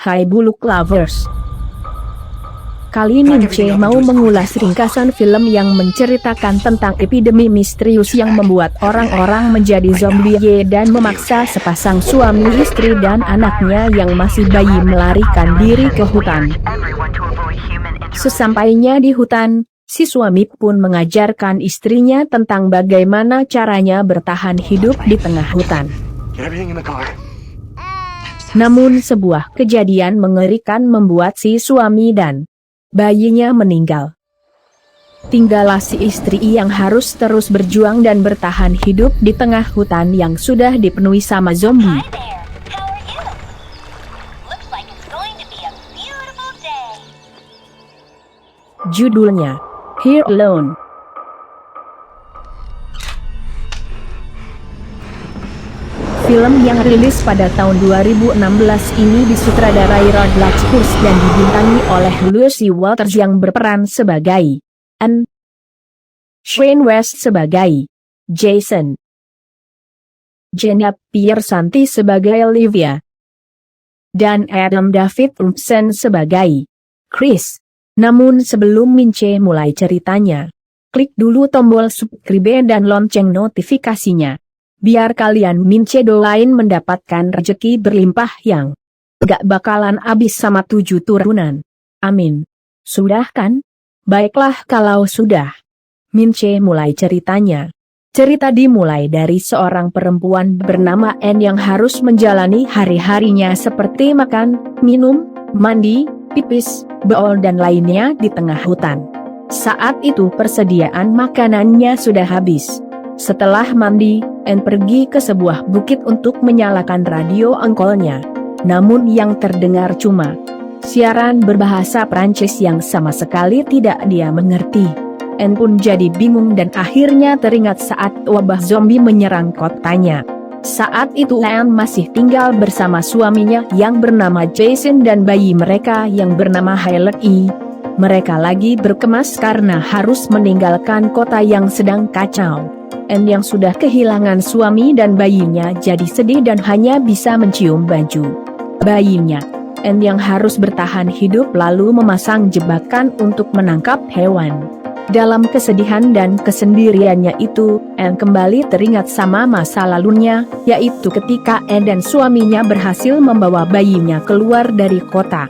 hai buluk lovers. Kali ini Mince mau mengulas ringkasan film yang menceritakan tentang epidemi misterius yang membuat orang-orang menjadi zombie dan memaksa sepasang suami istri dan anaknya yang masih bayi melarikan diri ke hutan. Sesampainya di hutan, si suami pun mengajarkan istrinya tentang bagaimana caranya bertahan hidup di tengah hutan. Namun sebuah kejadian mengerikan membuat si suami dan bayinya meninggal. Tinggallah si istri yang harus terus berjuang dan bertahan hidup di tengah hutan yang sudah dipenuhi sama zombie. Judulnya, Here Alone. Film yang rilis pada tahun 2016 ini disutradarai Rod Lachhurst dan dibintangi oleh Lucy Walters yang berperan sebagai Anne, Shane West sebagai Jason, Jenna Piersanti sebagai Olivia, dan Adam David Urmson sebagai Chris. Namun sebelum Mince mulai ceritanya, klik dulu tombol subscribe dan lonceng notifikasinya. Biar kalian Mince doain mendapatkan rezeki berlimpah yang gak bakalan habis sama 7 turunan. Amin. Sudah kan? Baiklah kalau sudah. Mince mulai ceritanya. Cerita dimulai dari seorang perempuan bernama Anne yang harus menjalani hari-harinya seperti makan, minum, mandi, pipis, beol dan lainnya di tengah hutan. Saat itu persediaan makanannya sudah habis. Setelah mandi, Anne pergi ke sebuah bukit untuk menyalakan radio engkolnya. Namun yang terdengar cuma siaran berbahasa Prancis yang sama sekali tidak dia mengerti. Anne pun jadi bingung dan akhirnya teringat saat wabah zombie menyerang kotanya. Saat itu Anne masih tinggal bersama suaminya yang bernama Jason dan bayi mereka yang bernama Hailey. Mereka lagi berkemas karena harus meninggalkan kota yang sedang kacau. Anne yang sudah kehilangan suami dan bayinya jadi sedih dan hanya bisa mencium baju bayinya. Anne yang harus bertahan hidup lalu memasang jebakan untuk menangkap hewan. Dalam kesedihan dan kesendiriannya itu, Anne kembali teringat sama masa lalunya, yaitu ketika Anne dan suaminya berhasil membawa bayinya keluar dari kota.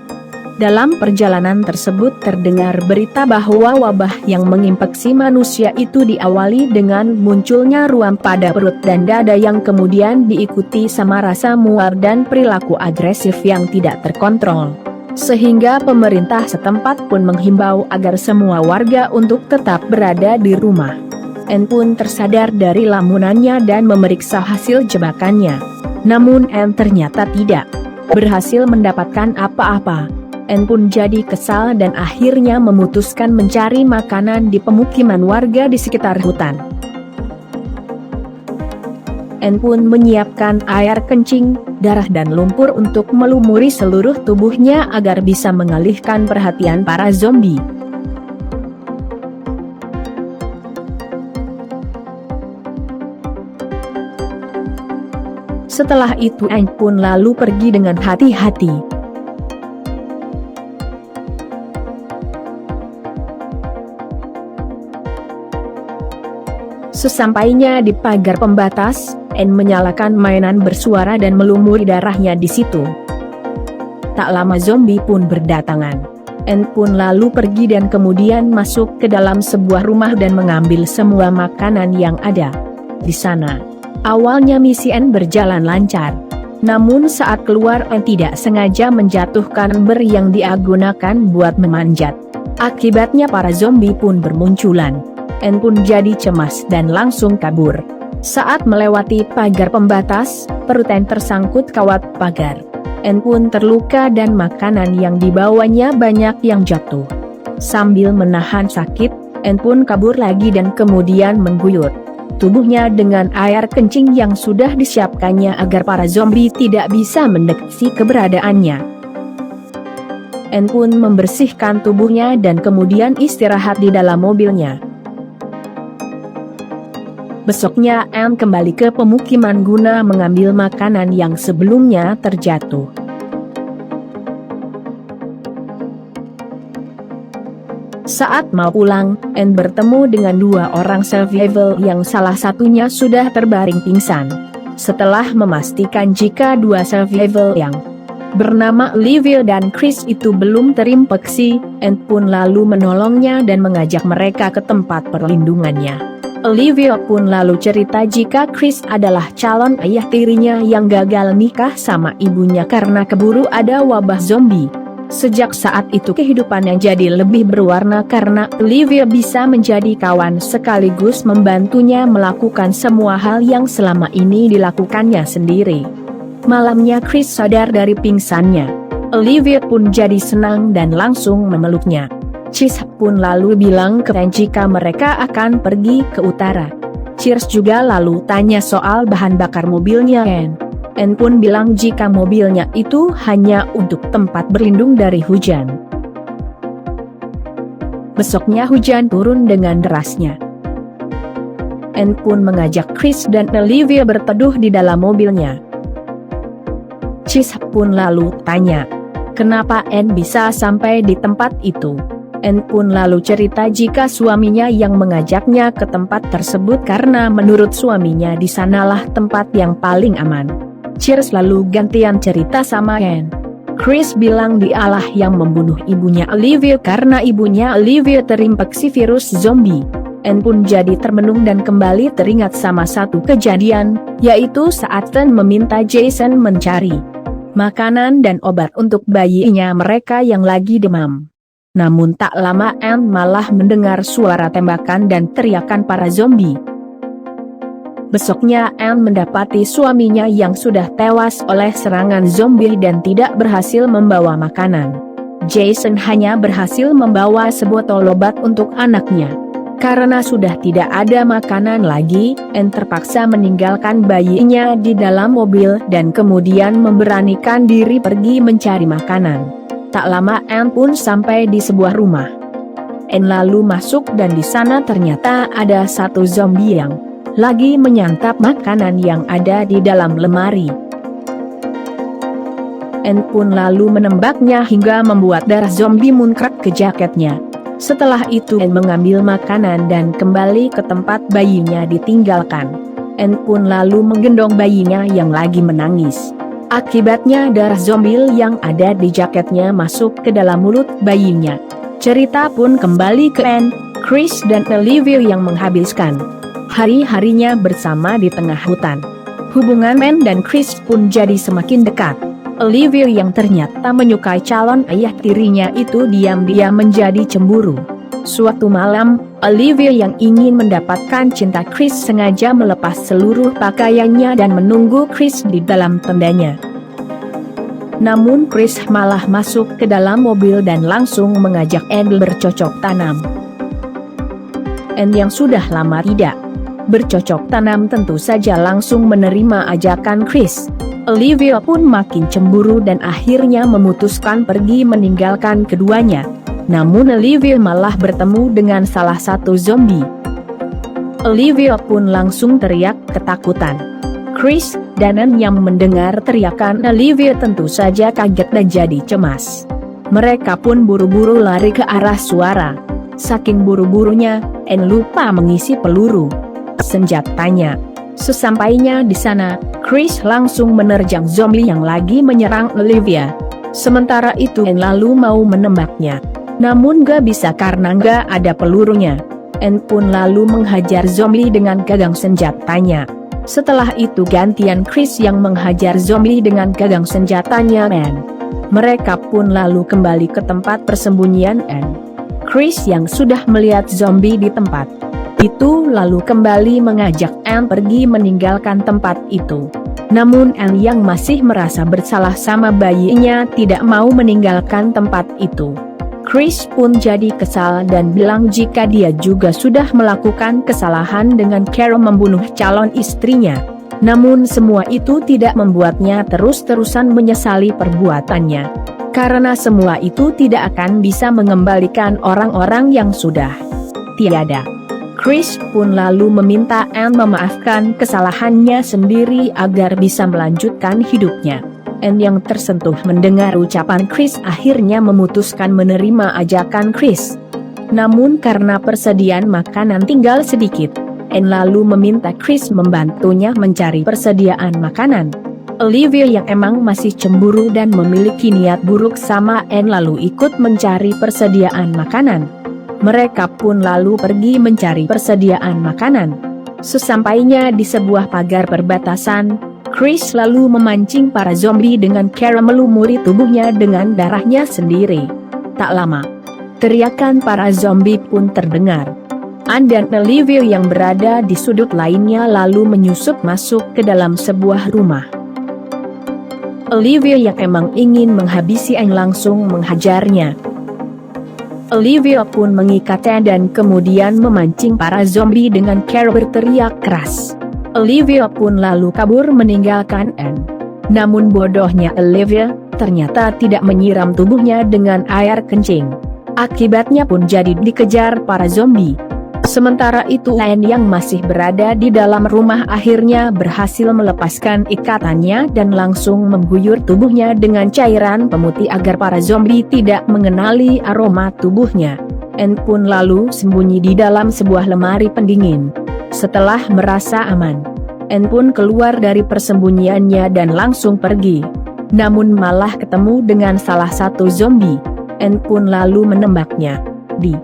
Dalam perjalanan tersebut terdengar berita bahwa wabah yang menginfeksi manusia itu diawali dengan munculnya ruam pada perut dan dada yang kemudian diikuti sama rasa mual dan perilaku agresif yang tidak terkontrol. Sehingga pemerintah setempat pun menghimbau agar semua warga untuk tetap berada di rumah. Anne pun tersadar dari lamunannya dan memeriksa hasil jebakannya. Namun Anne ternyata tidak berhasil mendapatkan apa-apa. Anne pun jadi kesal dan akhirnya memutuskan mencari makanan di pemukiman warga di sekitar hutan. Anne pun menyiapkan air kencing, darah dan lumpur untuk melumuri seluruh tubuhnya agar bisa mengalihkan perhatian para zombie. Setelah itu Anne pun lalu pergi dengan hati-hati. Sesampainya di pagar pembatas, Anne menyalakan mainan bersuara dan melumuri darahnya di situ. Tak lama zombie pun berdatangan. Anne pun lalu pergi dan kemudian masuk ke dalam sebuah rumah dan mengambil semua makanan yang ada di sana. Awalnya misi Anne berjalan lancar. Namun saat keluar Anne tidak sengaja menjatuhkan ember yang dia gunakan buat memanjat. Akibatnya para zombie pun bermunculan. Anne pun jadi cemas dan langsung kabur. Saat melewati pagar pembatas, perut Anne tersangkut kawat pagar. Anne pun terluka dan makanan yang dibawanya banyak yang jatuh. Sambil menahan sakit, Anne pun kabur lagi dan kemudian mengguyur tubuhnya dengan air kencing yang sudah disiapkannya agar para zombie tidak bisa mendeteksi keberadaannya. Anne pun membersihkan tubuhnya dan kemudian istirahat di dalam mobilnya. Besoknya Anne kembali ke pemukiman guna mengambil makanan yang sebelumnya terjatuh. Saat mau pulang, Anne bertemu dengan dua orang survival yang salah satunya sudah terbaring pingsan. Setelah memastikan jika dua survival yang bernama Olivia dan Chris itu belum terinfeksi, Anne pun lalu menolongnya dan mengajak mereka ke tempat perlindungannya. Olivia pun lalu cerita jika Chris adalah calon ayah tirinya yang gagal nikah sama ibunya karena keburu ada wabah zombie. Sejak saat itu kehidupannya jadi lebih berwarna karena Olivia bisa menjadi kawan sekaligus membantunya melakukan semua hal yang selama ini dilakukannya sendiri. Malamnya Chris sadar dari pingsannya. Olivia pun jadi senang dan langsung memeluknya. Chris pun lalu bilang ke Anne jika mereka akan pergi ke utara. Chris juga lalu tanya soal bahan bakar mobilnya Anne. Anne pun bilang jika mobilnya itu hanya untuk tempat berlindung dari hujan. Besoknya hujan turun dengan derasnya. Anne pun mengajak Chris dan Olivia berteduh di dalam mobilnya. Chris pun lalu tanya, kenapa Anne bisa sampai di tempat itu? Anne pun lalu cerita jika suaminya yang mengajaknya ke tempat tersebut karena menurut suaminya di sanalah tempat yang paling aman. Chris lalu gantian cerita sama Anne. Chris bilang dialah yang membunuh ibunya Olivia karena ibunya Olivia terinfeksi virus zombie. Anne pun jadi termenung dan kembali teringat sama satu kejadian, yaitu saat Anne meminta Jason mencari makanan dan obat untuk bayinya mereka yang lagi demam. Namun tak lama Anne malah mendengar suara tembakan dan teriakan para zombie. Besoknya Anne mendapati suaminya yang sudah tewas oleh serangan zombie dan tidak berhasil membawa makanan. Jason hanya berhasil membawa sebotol obat untuk anaknya. Karena sudah tidak ada makanan lagi, Anne terpaksa meninggalkan bayinya di dalam mobil dan kemudian memberanikan diri pergi mencari makanan. Tak lama Anne pun sampai di sebuah rumah. Anne lalu masuk dan di sana ternyata ada satu zombie yang lagi menyantap makanan yang ada di dalam lemari. Anne pun lalu menembaknya hingga membuat darah zombie muncrat ke jaketnya. Setelah itu Anne mengambil makanan dan kembali ke tempat bayinya ditinggalkan. Anne pun lalu menggendong bayinya yang lagi menangis. Akibatnya darah zombie yang ada di jaketnya masuk ke dalam mulut bayinya. Cerita pun kembali ke Anne, Chris dan Olivia yang menghabiskan hari-harinya bersama di tengah hutan. Hubungan Anne dan Chris pun jadi semakin dekat. Olivia yang ternyata menyukai calon ayah tirinya itu diam-diam menjadi cemburu. Suatu malam, Olivia yang ingin mendapatkan cinta Chris sengaja melepas seluruh pakaiannya dan menunggu Chris di dalam tendanya. Namun Chris malah masuk ke dalam mobil dan langsung mengajak Anne bercocok tanam. Anne yang sudah lama tidak bercocok tanam tentu saja langsung menerima ajakan Chris. Olivia pun makin cemburu dan akhirnya memutuskan pergi meninggalkan keduanya. Namun Olivia malah bertemu dengan salah satu zombie. Olivia pun langsung teriak ketakutan. Chris dan Anne yang mendengar teriakan Olivia tentu saja kaget dan jadi cemas. Mereka pun buru-buru lari ke arah suara. Saking buru-burunya, Anne lupa mengisi peluru senjatanya. Sesampainya di sana, Chris langsung menerjang zombie yang lagi menyerang Olivia. Sementara itu Anne lalu mau menembaknya. Namun gak bisa karena gak ada pelurunya. Anne pun lalu menghajar zombie dengan gagang senjatanya. Setelah itu gantian Chris yang menghajar zombie dengan gagang senjatanya Anne. Mereka pun lalu kembali ke tempat persembunyian Anne. Chris yang sudah melihat zombie di tempat itu lalu kembali mengajak Anne pergi meninggalkan tempat itu. Namun Anne yang masih merasa bersalah sama bayinya tidak mau meninggalkan tempat itu. Chris pun jadi kesal dan bilang jika dia juga sudah melakukan kesalahan dengan cara membunuh calon istrinya. Namun semua itu tidak membuatnya terus-terusan menyesali perbuatannya. Karena semua itu tidak akan bisa mengembalikan orang-orang yang sudah tiada. Chris pun lalu meminta Anne memaafkan kesalahannya sendiri agar bisa melanjutkan hidupnya. Anne yang tersentuh mendengar ucapan Chris akhirnya memutuskan menerima ajakan Chris. Namun karena persediaan makanan tinggal sedikit, Anne lalu meminta Chris membantunya mencari persediaan makanan. Olivia yang emang masih cemburu dan memiliki niat buruk sama Anne lalu ikut mencari persediaan makanan. Mereka pun lalu pergi mencari persediaan makanan. Sesampainya di sebuah pagar perbatasan, Chris lalu memancing para zombie dengan cara melumuri tubuhnya dengan darahnya sendiri. Tak lama, teriakan para zombie pun terdengar. Anne dan Olivia yang berada di sudut lainnya lalu menyusup masuk ke dalam sebuah rumah. Olivia yang emang ingin menghabisi Anne langsung menghajarnya. Olivia pun mengikatnya dan kemudian memancing para zombie dengan cara berteriak keras. Olivia pun lalu kabur meninggalkan Anne. Namun bodohnya Olivia, ternyata tidak menyiram tubuhnya dengan air kencing. Akibatnya pun jadi dikejar para zombie. Sementara itu Anne yang masih berada di dalam rumah akhirnya berhasil melepaskan ikatannya dan langsung mengguyur tubuhnya dengan cairan pemutih agar para zombie tidak mengenali aroma tubuhnya. Anne pun lalu sembunyi di dalam sebuah lemari pendingin. Setelah merasa aman, Anne pun keluar dari persembunyiannya dan langsung pergi. Namun malah ketemu dengan salah satu zombie. Anne pun lalu menembaknya. Di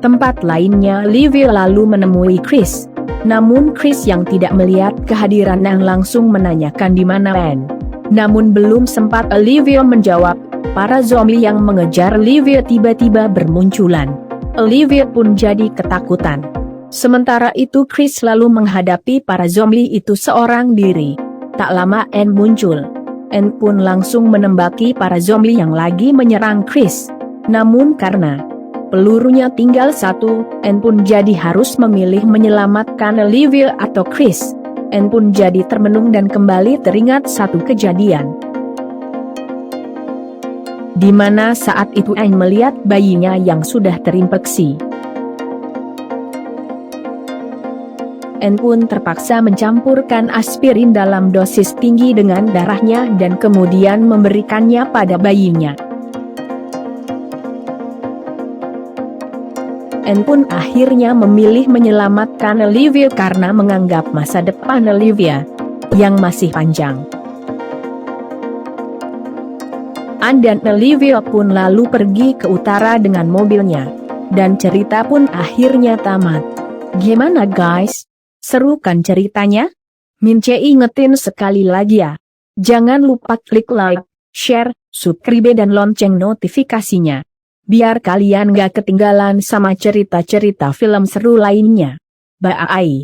tempat lainnya Olivia lalu menemui Chris. Namun Chris yang tidak melihat kehadiran Anne langsung menanyakan di mana Anne. Namun belum sempat Olivia menjawab, para zombie yang mengejar Olivia tiba-tiba bermunculan. Olivia pun jadi ketakutan. Sementara itu Chris lalu menghadapi para zombie itu seorang diri. Tak lama Anne muncul. Anne pun langsung menembaki para zombie yang lagi menyerang Chris. Namun karena pelurunya tinggal satu, Anne pun jadi harus memilih menyelamatkan Olivia atau Chris. Anne pun jadi termenung dan kembali teringat satu kejadian. Di mana saat itu Anne melihat bayinya yang sudah terinfeksi. Anne pun terpaksa mencampurkan aspirin dalam dosis tinggi dengan darahnya dan kemudian memberikannya pada bayinya. Anne pun akhirnya memilih menyelamatkan Olivia karena menganggap masa depan Olivia yang masih panjang. Anne dan Olivia pun lalu pergi ke utara dengan mobilnya. Dan cerita pun akhirnya tamat. Gimana guys? Seru kan ceritanya? Mince ingetin sekali lagi ya. Jangan lupa klik like, share, subscribe dan lonceng notifikasinya. Biar kalian gak ketinggalan sama cerita-cerita film seru lainnya. Bye.